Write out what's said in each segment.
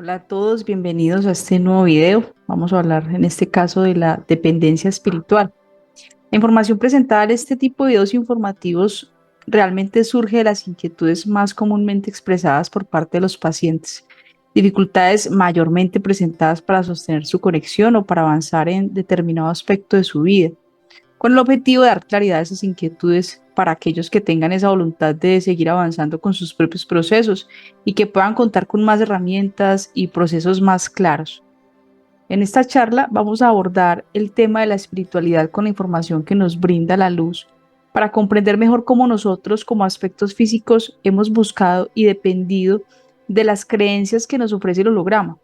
Hola a todos, bienvenidos a este nuevo video. Vamos a hablar en este caso de la dependencia espiritual. La información presentada en este tipo de videos informativos realmente surge de las inquietudes más comúnmente expresadas por parte de los pacientes, dificultades mayormente presentadas para sostener su conexión o para avanzar en determinado aspecto de su vida, con el objetivo de dar claridad a esas inquietudes para aquellos que tengan esa voluntad de seguir avanzando con sus propios procesos y que puedan contar con más herramientas y procesos más claros. En esta charla vamos a abordar el tema de la espiritualidad con la información que nos brinda la luz para comprender mejor cómo nosotros como aspectos físicos hemos buscado y dependido de las creencias que nos ofrece el holograma,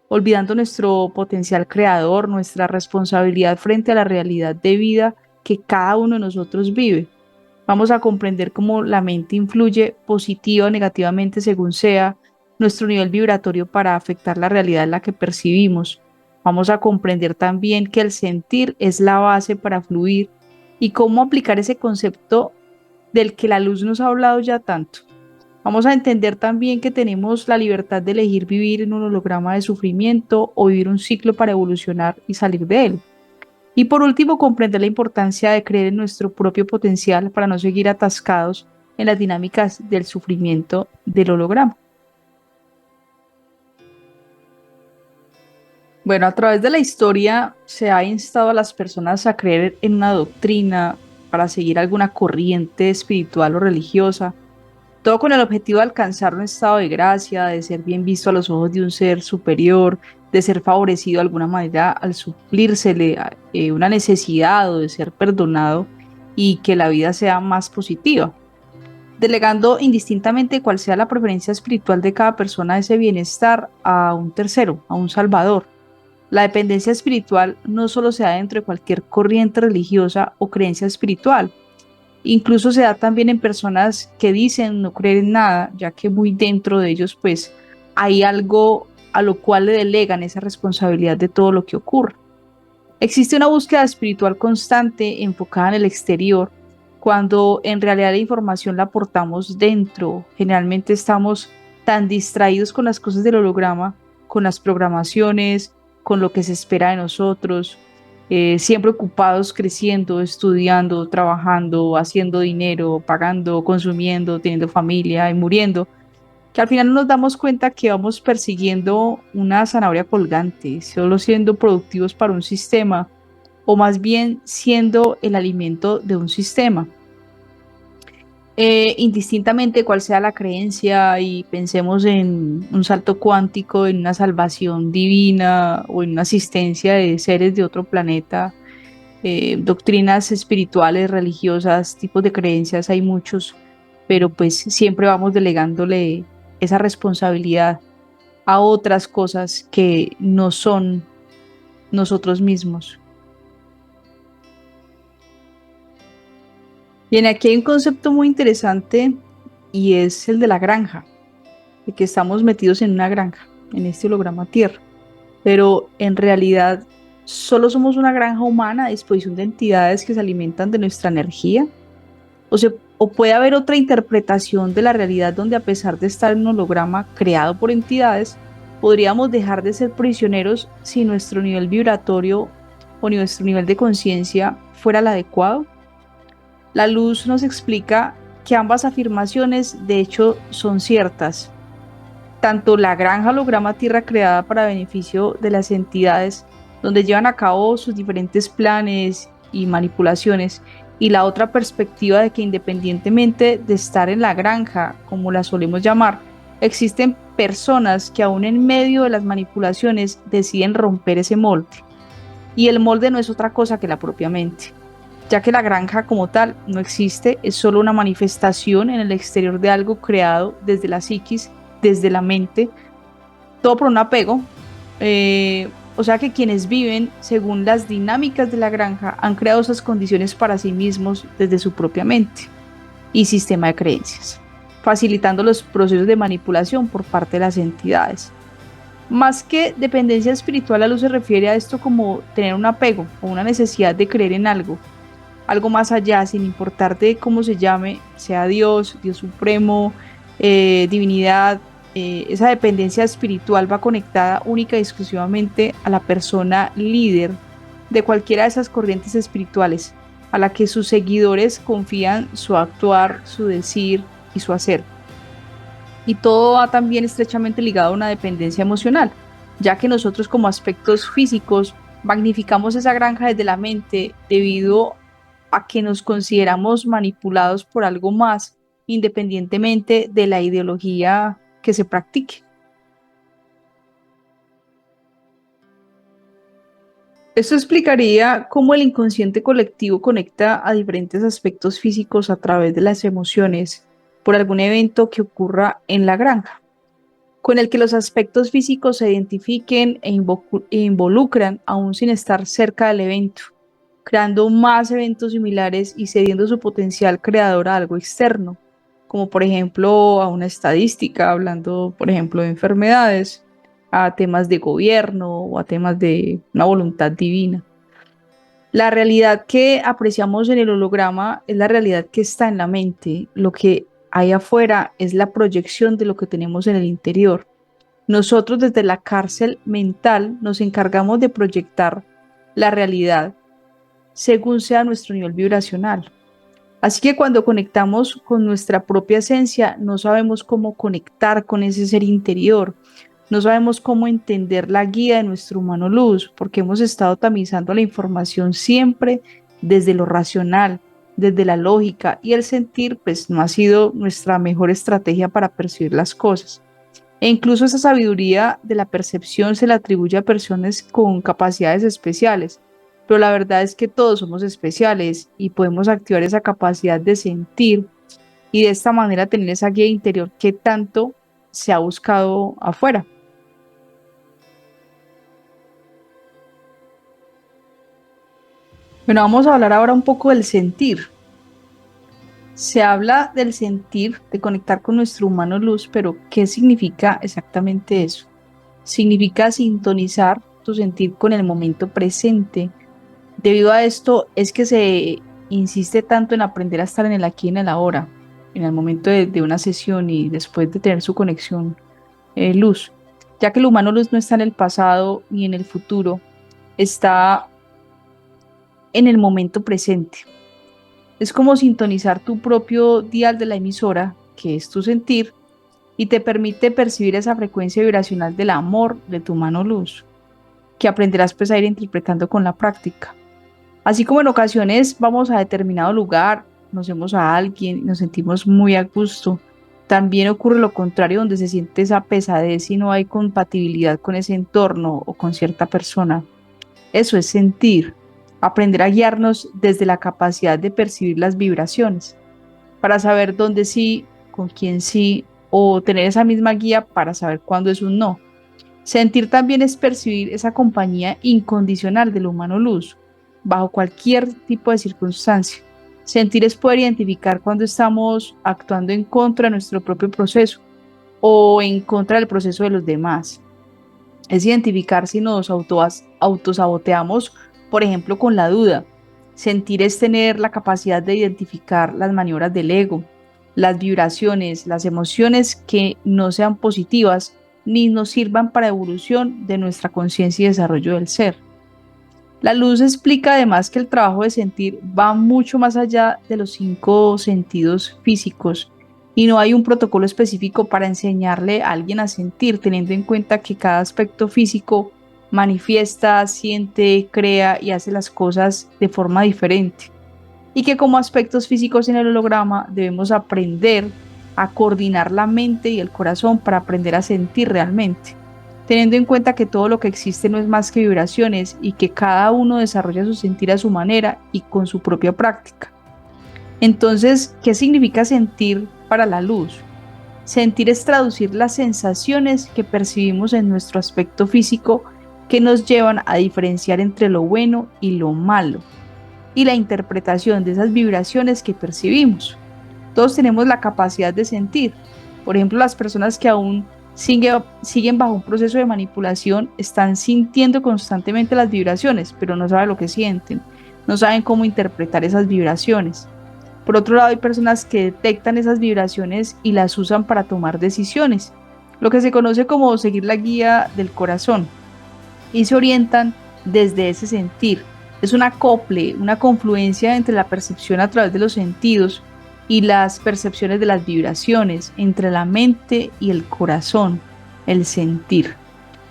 olvidando nuestro potencial creador, nuestra responsabilidad frente a la realidad de vida que cada uno de nosotros vive. Vamos a comprender cómo la mente influye positiva o negativamente según sea nuestro nivel vibratorio para afectar la realidad en la que percibimos. Vamos a comprender también que el sentir es la base para fluir y cómo aplicar ese concepto del que la luz nos ha hablado ya tanto. Vamos a entender también que tenemos la libertad de elegir vivir en un holograma de sufrimiento o vivir un ciclo para evolucionar y salir de él. Y por último, comprender la importancia de creer en nuestro propio potencial para no seguir atascados en las dinámicas del sufrimiento del holograma. Bueno, a través de la historia se ha instado a las personas a creer en una doctrina para seguir alguna corriente espiritual o religiosa, todo con el objetivo de alcanzar un estado de gracia, de ser bien visto a los ojos de un ser superior, de ser favorecido de alguna manera al suplírsele una necesidad o de ser perdonado y que la vida sea más positiva, delegando indistintamente cuál sea la preferencia espiritual de cada persona ese bienestar a un tercero, a un salvador. La dependencia espiritual no solo se da dentro de cualquier corriente religiosa o creencia espiritual, incluso se da también en personas que dicen no creer en nada, ya que muy dentro de ellos pues hay algo a lo cual le delegan esa responsabilidad de todo lo que ocurre. Existe una búsqueda espiritual constante enfocada en el exterior, cuando en realidad la información la portamos dentro. Generalmente estamos tan distraídos con las cosas del holograma, con las programaciones, con lo que se espera de nosotros, siempre ocupados creciendo, estudiando, trabajando, haciendo dinero, pagando, consumiendo, teniendo familia y muriendo, que al final no nos damos cuenta que vamos persiguiendo una zanahoria colgante, solo siendo productivos para un sistema, o más bien siendo el alimento de un sistema. Indistintamente cuál sea la creencia y pensemos en un salto cuántico, en una salvación divina o en una asistencia de seres de otro planeta, doctrinas espirituales, religiosas, tipos de creencias, hay muchos, pero pues siempre vamos delegándole esa responsabilidad a otras cosas que no son nosotros mismos. Bien, aquí hay un concepto muy interesante y es el de la granja, de que estamos metidos en una granja, en este holograma Tierra, pero en realidad solo somos una granja humana a disposición de entidades que se alimentan de nuestra energía. O puede haber otra interpretación de la realidad donde a pesar de estar en un holograma creado por entidades, podríamos dejar de ser prisioneros si nuestro nivel vibratorio o nuestro nivel de conciencia fuera el adecuado. La luz nos explica que ambas afirmaciones de hecho son ciertas. Tanto la granja holograma Tierra creada para beneficio de las entidades donde llevan a cabo sus diferentes planes y manipulaciones, y la otra perspectiva de que independientemente de estar en la granja, como la solemos llamar, existen personas que aún en medio de las manipulaciones deciden romper ese molde. Y el molde no es otra cosa que la propia mente, ya que la granja como tal no existe, es solo una manifestación en el exterior de algo creado desde la psiquis, desde la mente, todo por un apego. O sea que quienes viven según las dinámicas de la granja han creado esas condiciones para sí mismos desde su propia mente y sistema de creencias, facilitando los procesos de manipulación por parte de las entidades. Más que dependencia espiritual, la luz se refiere a esto como tener un apego o una necesidad de creer en algo, algo más allá, sin importar de cómo se llame, sea Dios, Dios supremo, divinidad, esa dependencia espiritual va conectada única y exclusivamente a la persona líder de cualquiera de esas corrientes espirituales, a la que sus seguidores confían su actuar, su decir y su hacer. Y todo va también estrechamente ligado a una dependencia emocional, ya que nosotros como aspectos físicos magnificamos esa granja desde la mente debido a que nos consideramos manipulados por algo más, independientemente de la ideología que se practique. Esto explicaría cómo el inconsciente colectivo conecta a diferentes aspectos físicos a través de las emociones por algún evento que ocurra en la granja, con el que los aspectos físicos se identifiquen e involucran aún sin estar cerca del evento, creando más eventos similares y cediendo su potencial creador a algo externo, como por ejemplo a una estadística, hablando por ejemplo de enfermedades, a temas de gobierno o a temas de una voluntad divina. La realidad que apreciamos en el holograma es la realidad que está en la mente. Lo que hay afuera es la proyección de lo que tenemos en el interior. Nosotros desde la cárcel mental nos encargamos de proyectar la realidad según sea nuestro nivel vibracional. Así que cuando conectamos con nuestra propia esencia, no sabemos cómo conectar con ese ser interior, no sabemos cómo entender la guía de nuestro humano luz, porque hemos estado tamizando la información siempre desde lo racional, desde la lógica, y el sentir pues no ha sido nuestra mejor estrategia para percibir las cosas. E incluso esa sabiduría de la percepción se le atribuye a personas con capacidades especiales, pero la verdad es que todos somos especiales y podemos activar esa capacidad de sentir y de esta manera tener esa guía interior que tanto se ha buscado afuera. Bueno, vamos a hablar ahora un poco del sentir. Se habla del sentir, de conectar con nuestro humano luz, pero ¿qué significa exactamente eso? Significa sintonizar tu sentir con el momento presente. Debido a esto es que se insiste tanto en aprender a estar en el aquí y en el ahora, en el momento de una sesión y después de tener su conexión luz, ya que el humano luz no está en el pasado ni en el futuro, está en el momento presente. Es como sintonizar tu propio dial de la emisora, que es tu sentir, y te permite percibir esa frecuencia vibracional del amor de tu mano luz, que aprenderás pues a ir interpretando con la práctica. Así como en ocasiones vamos a determinado lugar, conocemos a alguien y nos sentimos muy a gusto, también ocurre lo contrario donde se siente esa pesadez y no hay compatibilidad con ese entorno o con cierta persona. Eso es sentir, aprender a guiarnos desde la capacidad de percibir las vibraciones, para saber dónde sí, con quién sí, o tener esa misma guía para saber cuándo es un no. Sentir también es percibir esa compañía incondicional del humano luz, bajo cualquier tipo de circunstancia. Sentir es poder identificar cuando estamos actuando en contra de nuestro propio proceso o en contra del proceso de los demás. Es identificar si nos autosaboteamos, por ejemplo, con la duda. Sentir es tener la capacidad de identificar las maniobras del ego, las vibraciones, las emociones que no sean positivas ni nos sirvan para evolución de nuestra conciencia y desarrollo del ser. La luz explica además que el trabajo de sentir va mucho más allá de los 5 sentidos físicos y no hay un protocolo específico para enseñarle a alguien a sentir, teniendo en cuenta que cada aspecto físico manifiesta, siente, crea y hace las cosas de forma diferente. Y que como aspectos físicos en el holograma debemos aprender a coordinar la mente y el corazón para aprender a sentir realmente, teniendo en cuenta que todo lo que existe no es más que vibraciones y que cada uno desarrolla su sentir a su manera y con su propia práctica. Entonces, ¿qué significa sentir para la luz? Sentir es traducir las sensaciones que percibimos en nuestro aspecto físico que nos llevan a diferenciar entre lo bueno y lo malo y la interpretación de esas vibraciones que percibimos. Todos tenemos la capacidad de sentir. Por ejemplo, las personas que aún siguen bajo un proceso de manipulación están sintiendo constantemente las vibraciones, pero no saben lo que sienten, no saben cómo interpretar esas vibraciones. Por otro lado, hay personas que detectan esas vibraciones y las usan para tomar decisiones, lo que se conoce como seguir la guía del corazón, y se orientan desde ese sentir. Es un acople, una confluencia entre la percepción a través de los sentidos y las percepciones de las vibraciones, entre la mente y el corazón, el sentir.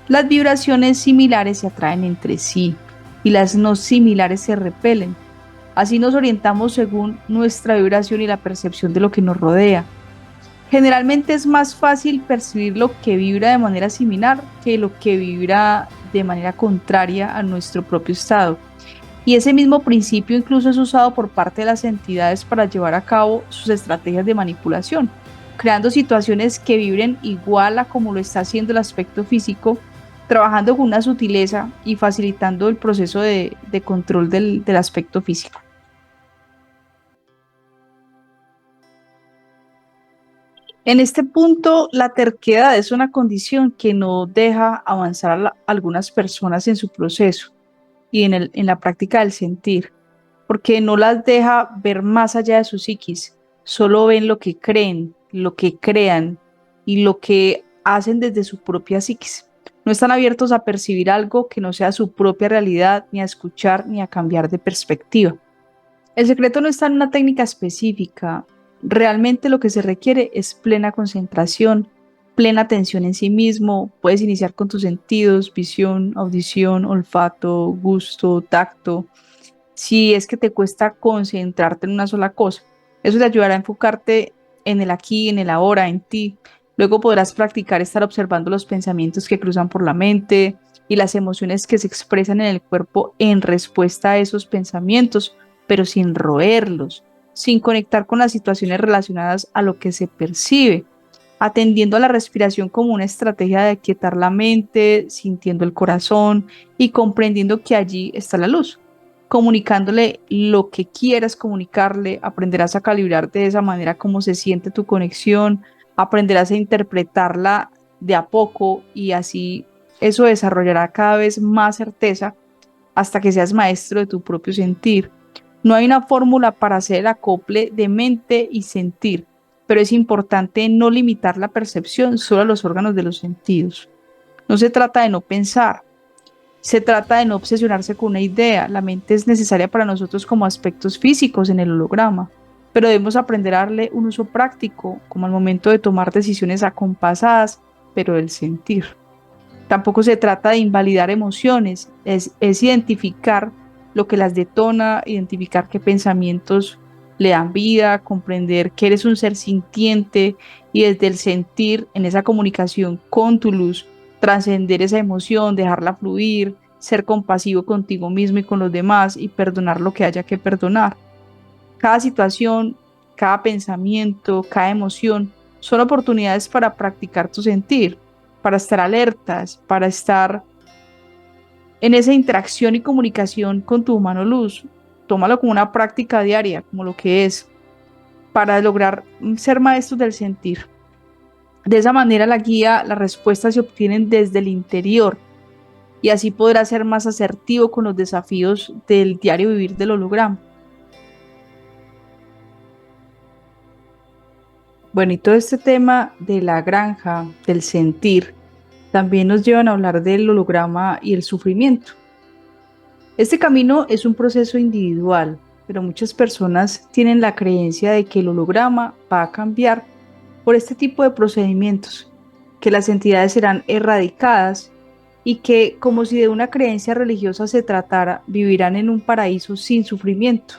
Las vibraciones similares se atraen entre sí y las no similares se repelen. Así nos orientamos según nuestra vibración y la percepción de lo que nos rodea. Generalmente es más fácil percibir lo que vibra de manera similar que lo que vibra de manera contraria a nuestro propio estado. Y ese mismo principio incluso es usado por parte de las entidades para llevar a cabo sus estrategias de manipulación, creando situaciones que vibren igual a como lo está haciendo el aspecto físico, trabajando con una sutileza y facilitando el proceso de control del aspecto físico. En este punto, la terquedad es una condición que no deja avanzar a algunas personas en su proceso y en la práctica del sentir, porque no las deja ver más allá de su psiquis, solo ven lo que creen, lo que crean y lo que hacen desde su propia psiquis. No están abiertos a percibir algo que no sea su propia realidad, ni a escuchar, ni a cambiar de perspectiva. El secreto no está en una técnica específica. Realmente lo que se requiere es plena concentración, plena atención en sí mismo. Puedes iniciar con tus sentidos, visión, audición, olfato, gusto, tacto. Si es que te cuesta concentrarte en una sola cosa, eso te ayudará a enfocarte en el aquí, en el ahora, en ti. Luego podrás practicar estar observando los pensamientos que cruzan por la mente y las emociones que se expresan en el cuerpo en respuesta a esos pensamientos, pero sin roerlos, sin conectar con las situaciones relacionadas a lo que se percibe, atendiendo a la respiración como una estrategia de aquietar la mente, sintiendo el corazón y comprendiendo que allí está la luz. Comunicándole lo que quieras comunicarle, aprenderás a calibrarte de esa manera cómo se siente tu conexión, aprenderás a interpretarla de a poco y así eso desarrollará cada vez más certeza hasta que seas maestro de tu propio sentir. No hay una fórmula para hacer el acople de mente y sentir, pero es importante no limitar la percepción solo a los órganos de los sentidos. No se trata de no pensar, se trata de no obsesionarse con una idea. La mente es necesaria para nosotros como aspectos físicos en el holograma, pero debemos aprender a darle un uso práctico, como al momento de tomar decisiones acompasadas, pero del sentir. Tampoco se trata de invalidar emociones, es identificar lo que las detona, identificar qué pensamientos le dan vida, comprender que eres un ser sintiente y desde el sentir en esa comunicación con tu luz, trascender esa emoción, dejarla fluir, ser compasivo contigo mismo y con los demás y perdonar lo que haya que perdonar. Cada situación, cada pensamiento, cada emoción son oportunidades para practicar tu sentir, para estar alertas, para estar en esa interacción y comunicación con tu humano luz. Tómalo como una práctica diaria, como lo que es, para lograr ser maestros del sentir. De esa manera la guía, las respuestas se obtienen desde el interior y así podrás ser más asertivo con los desafíos del diario vivir del holograma. Bueno, y todo este tema de la granja, del sentir, también nos llevan a hablar del holograma y el sufrimiento. Este camino es un proceso individual, pero muchas personas tienen la creencia de que el holograma va a cambiar por este tipo de procedimientos, que las entidades serán erradicadas y que, como si de una creencia religiosa se tratara, vivirán en un paraíso sin sufrimiento.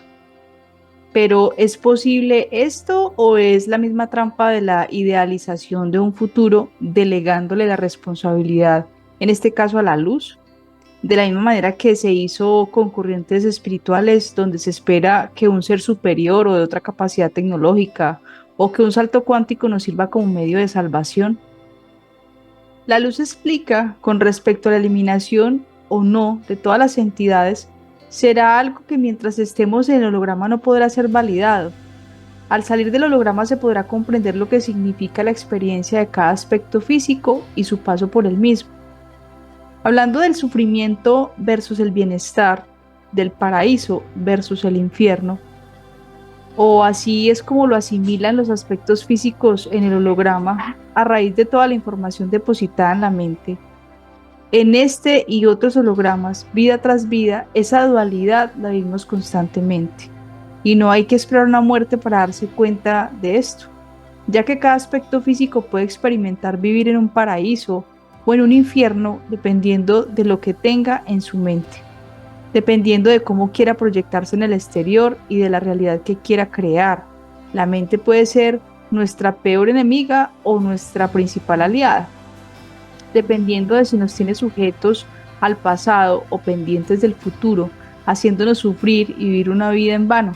Pero ¿es posible esto o es la misma trampa de la idealización de un futuro delegándole la responsabilidad, en este caso a la luz? De la misma manera que se hizo con corrientes espirituales donde se espera que un ser superior o de otra capacidad tecnológica o que un salto cuántico nos sirva como medio de salvación. La luz explica con respecto a la eliminación o no de todas las entidades, será algo que mientras estemos en el holograma no podrá ser validado. Al salir del holograma se podrá comprender lo que significa la experiencia de cada aspecto físico y su paso por el mismo. Hablando del sufrimiento versus el bienestar, del paraíso versus el infierno, o así es como lo asimilan los aspectos físicos en el holograma a raíz de toda la información depositada en la mente. En este y otros hologramas, vida tras vida, esa dualidad la vivimos constantemente. Y no hay que esperar una muerte para darse cuenta de esto, ya que cada aspecto físico puede experimentar vivir en un paraíso o en un infierno dependiendo de lo que tenga en su mente, dependiendo de cómo quiera proyectarse en el exterior y de la realidad que quiera crear. La mente puede ser nuestra peor enemiga o nuestra principal aliada, dependiendo de si nos tiene sujetos al pasado o pendientes del futuro, haciéndonos sufrir y vivir una vida en vano,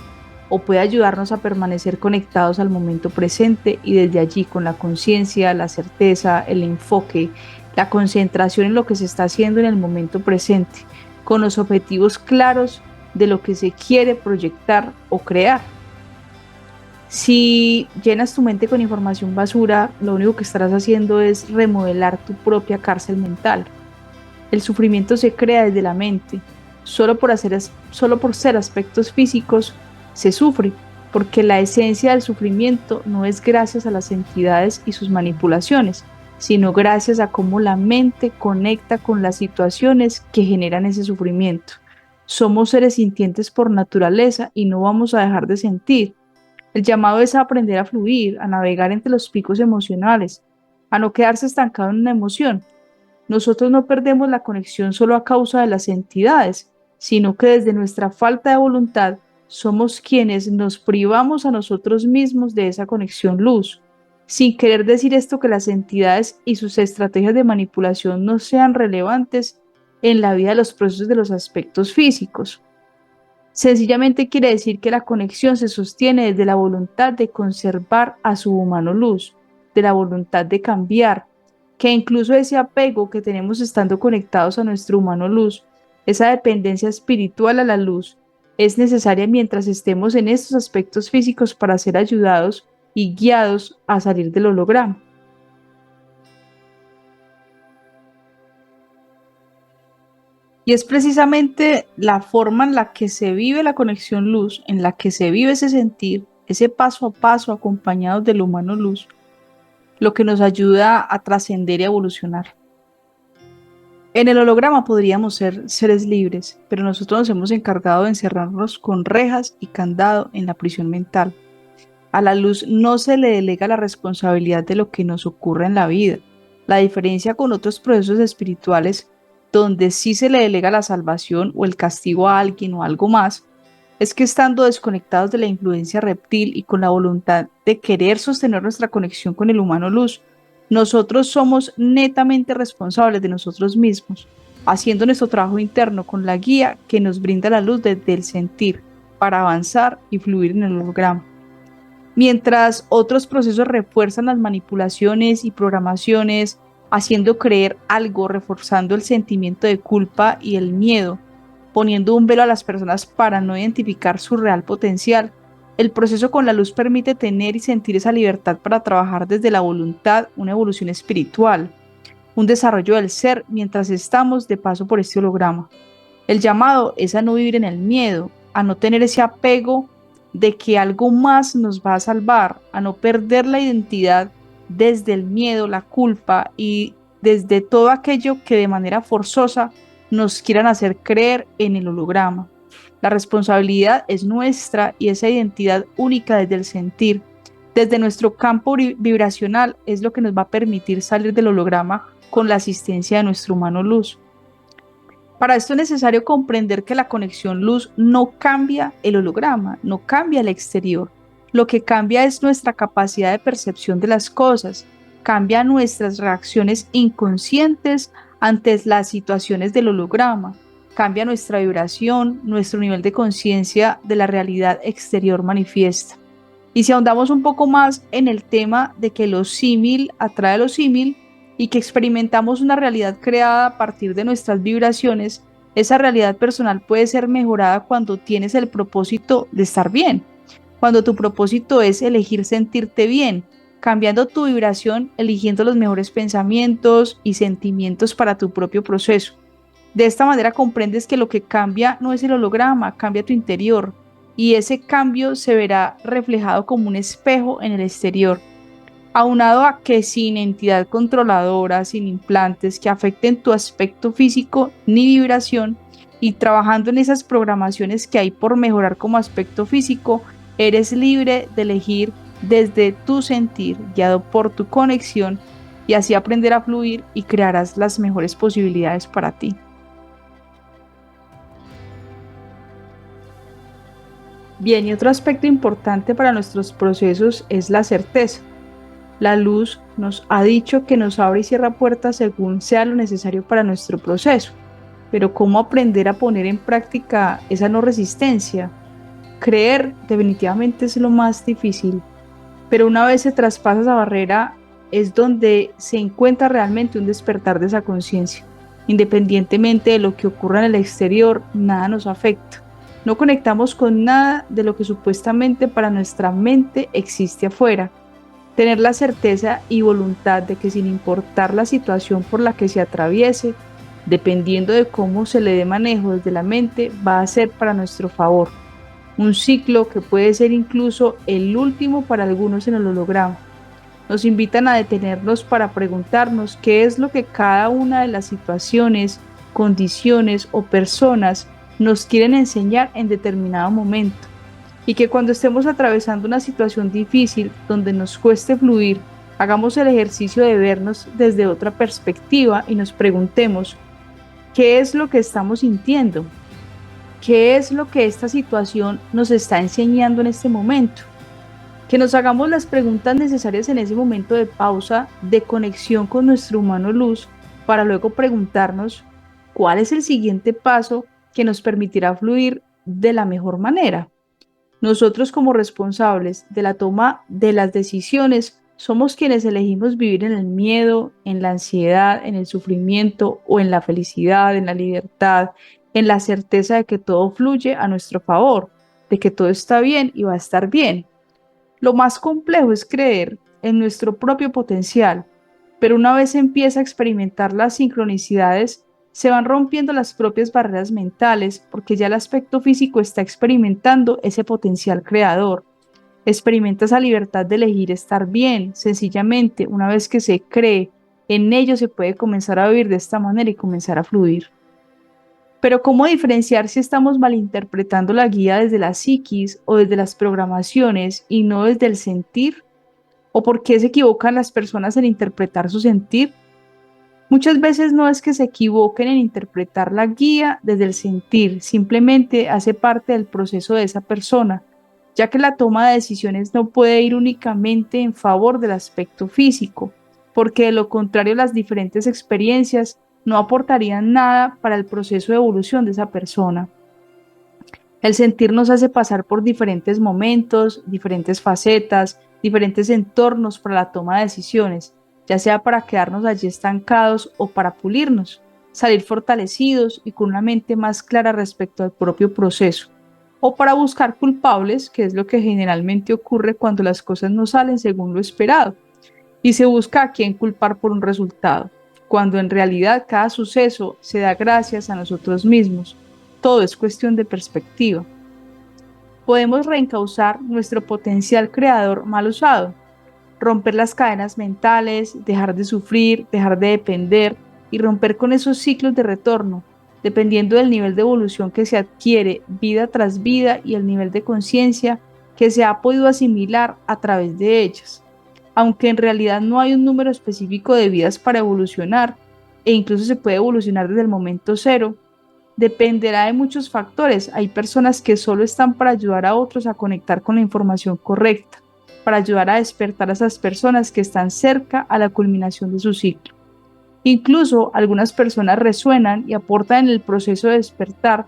o puede ayudarnos a permanecer conectados al momento presente y desde allí con la conciencia, la certeza, el enfoque, la concentración en lo que se está haciendo en el momento presente, con los objetivos claros de lo que se quiere proyectar o crear. Si llenas tu mente con información basura, lo único que estarás haciendo es remodelar tu propia cárcel mental. El sufrimiento se crea desde la mente. Solo por ser aspectos físicos se sufre, porque la esencia del sufrimiento no es gracias a las entidades y sus manipulaciones, sino gracias a cómo la mente conecta con las situaciones que generan ese sufrimiento. Somos seres sintientes por naturaleza y no vamos a dejar de sentir. El llamado es a aprender a fluir, a navegar entre los picos emocionales, a no quedarse estancado en una emoción. Nosotros no perdemos la conexión solo a causa de las entidades, sino que desde nuestra falta de voluntad somos quienes nos privamos a nosotros mismos de esa conexión luz. Sin querer decir esto que las entidades y sus estrategias de manipulación no sean relevantes en la vida de los procesos de los aspectos físicos. Sencillamente quiere decir que la conexión se sostiene desde la voluntad de conservar a su humano luz, de la voluntad de cambiar, que incluso ese apego que tenemos estando conectados a nuestro humano luz, esa dependencia espiritual a la luz, es necesaria mientras estemos en estos aspectos físicos para ser ayudados y guiados a salir del holograma. Y es precisamente la forma en la que se vive la conexión luz, en la que se vive ese sentir, ese paso a paso acompañado del humano luz, lo que nos ayuda a trascender y a evolucionar. En el holograma podríamos ser seres libres, pero nosotros nos hemos encargado de encerrarnos con rejas y candado en la prisión mental. A la luz no se le delega la responsabilidad de lo que nos ocurre en la vida. La diferencia con otros procesos espirituales, donde sí se le delega la salvación o el castigo a alguien o algo más, es que estando desconectados de la influencia reptil y con la voluntad de querer sostener nuestra conexión con el humano luz, nosotros somos netamente responsables de nosotros mismos, haciendo nuestro trabajo interno con la guía que nos brinda la luz desde el sentir, para avanzar y fluir en el holograma. Mientras otros procesos refuerzan las manipulaciones y programaciones, haciendo creer algo, reforzando el sentimiento de culpa y el miedo, poniendo un velo a las personas para no identificar su real potencial. El proceso con la luz permite tener y sentir esa libertad para trabajar desde la voluntad, una evolución espiritual, un desarrollo del ser mientras estamos de paso por este holograma. El llamado es a no vivir en el miedo, a no tener ese apego de que algo más nos va a salvar, a no perder la identidad desde el miedo, la culpa y desde todo aquello que de manera forzosa nos quieran hacer creer en el holograma. La responsabilidad es nuestra y esa identidad única desde el sentir, desde nuestro campo vibracional, es lo que nos va a permitir salir del holograma con la asistencia de nuestro humano luz. Para esto es necesario comprender que la conexión luz no cambia el holograma, no cambia el exterior. Lo que cambia es nuestra capacidad de percepción de las cosas, cambia nuestras reacciones inconscientes ante las situaciones del holograma, cambia nuestra vibración, nuestro nivel de conciencia de la realidad exterior manifiesta. Y si ahondamos un poco más en el tema de que lo símil atrae a lo símil, y que experimentamos una realidad creada a partir de nuestras vibraciones, esa realidad personal puede ser mejorada cuando tienes el propósito de estar bien, cuando tu propósito es elegir sentirte bien, cambiando tu vibración, eligiendo los mejores pensamientos y sentimientos para tu propio proceso. De esta manera comprendes que lo que cambia no es el holograma, cambia tu interior, y ese cambio se verá reflejado como un espejo en el exterior, aunado a que sin entidad controladora, sin implantes que afecten tu aspecto físico ni vibración, y trabajando en esas programaciones que hay por mejorar como aspecto físico, eres libre de elegir desde tu sentir, guiado por tu conexión, y así aprender a fluir y crearás las mejores posibilidades para ti. Bien, y otro aspecto importante para nuestros procesos es la certeza. La luz nos ha dicho que nos abre y cierra puertas según sea lo necesario para nuestro proceso, pero ¿cómo aprender a poner en práctica esa no resistencia? Creer definitivamente es lo más difícil, pero una vez se traspasa esa barrera es donde se encuentra realmente un despertar de esa conciencia. Independientemente de lo que ocurra en el exterior, nada nos afecta. No conectamos con nada de lo que supuestamente para nuestra mente existe afuera. Tener la certeza y voluntad de que sin importar la situación por la que se atraviese, dependiendo de cómo se le dé manejo desde la mente, va a ser para nuestro favor. Un ciclo que puede ser incluso el último para algunos en el holograma. Nos invitan a detenernos para preguntarnos qué es lo que cada una de las situaciones, condiciones o personas nos quieren enseñar en determinado momento, y que cuando estemos atravesando una situación difícil donde nos cueste fluir, hagamos el ejercicio de vernos desde otra perspectiva y nos preguntemos qué es lo que estamos sintiendo, qué es lo que esta situación nos está enseñando en este momento. Que nos hagamos las preguntas necesarias en ese momento de pausa, de conexión con nuestro humano luz, para luego preguntarnos cuál es el siguiente paso que nos permitirá fluir de la mejor manera. Nosotros como responsables de la toma de las decisiones somos quienes elegimos vivir en el miedo, en la ansiedad, en el sufrimiento o en la felicidad, en la libertad, en la certeza de que todo fluye a nuestro favor, de que todo está bien y va a estar bien. Lo más complejo es creer en nuestro propio potencial, pero una vez se empieza a experimentar las sincronicidades, se van rompiendo las propias barreras mentales porque ya el aspecto físico está experimentando ese potencial creador. Experimenta esa libertad de elegir estar bien, sencillamente, una vez que se cree en ello se puede comenzar a vivir de esta manera y comenzar a fluir. Pero ¿cómo diferenciar si estamos malinterpretando la guía desde la psiquis o desde las programaciones y no desde el sentir? ¿O por qué se equivocan las personas en interpretar su sentir? Muchas veces no es que se equivoquen en interpretar la guía desde el sentir, simplemente hace parte del proceso de esa persona, ya que la toma de decisiones no puede ir únicamente en favor del aspecto físico, porque de lo contrario las diferentes experiencias no aportarían nada para el proceso de evolución de esa persona. El sentir nos hace pasar por diferentes momentos, diferentes facetas, diferentes entornos para la toma de decisiones, ya sea para quedarnos allí estancados o para pulirnos, salir fortalecidos y con una mente más clara respecto al propio proceso, o para buscar culpables, que es lo que generalmente ocurre cuando las cosas no salen según lo esperado, y se busca a quién culpar por un resultado, cuando en realidad cada suceso se da gracias a nosotros mismos. Todo es cuestión de perspectiva. Podemos reencauzar nuestro potencial creador mal usado, romper las cadenas mentales, dejar de sufrir, dejar de depender y romper con esos ciclos de retorno, dependiendo del nivel de evolución que se adquiere vida tras vida y el nivel de conciencia que se ha podido asimilar a través de ellas. Aunque en realidad no hay un número específico de vidas para evolucionar, e incluso se puede evolucionar desde el momento cero, dependerá de muchos factores. Hay personas que solo están para ayudar a otros a conectar con la información correcta, para ayudar a despertar a esas personas que están cerca a la culminación de su ciclo. Incluso algunas personas resuenan y aportan en el proceso de despertar,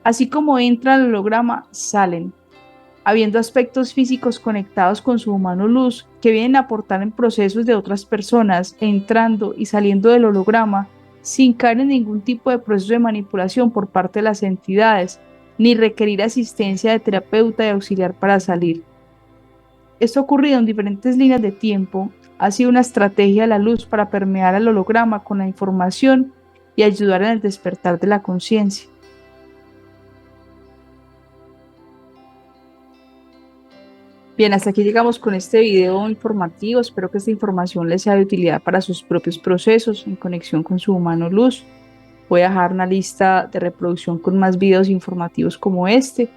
así como entran al holograma, salen, habiendo aspectos físicos conectados con su humano luz que vienen a aportar en procesos de otras personas, entrando y saliendo del holograma sin caer en ningún tipo de proceso de manipulación por parte de las entidades, ni requerir asistencia de terapeuta y auxiliar para salir. Esto ha ocurrido en diferentes líneas de tiempo, ha sido una estrategia de la luz para permear al holograma con la información y ayudar en el despertar de la conciencia. Bien, hasta aquí llegamos con este video informativo. Espero que esta información les sea de utilidad para sus propios procesos en conexión con su humano luz. Voy a dejar una lista de reproducción con más videos informativos como este,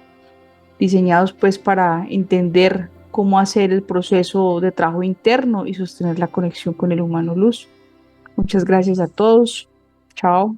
diseñados pues para entender cómo hacer el proceso de trabajo interno y sostener la conexión con el humano luz. Muchas gracias a todos. Chao.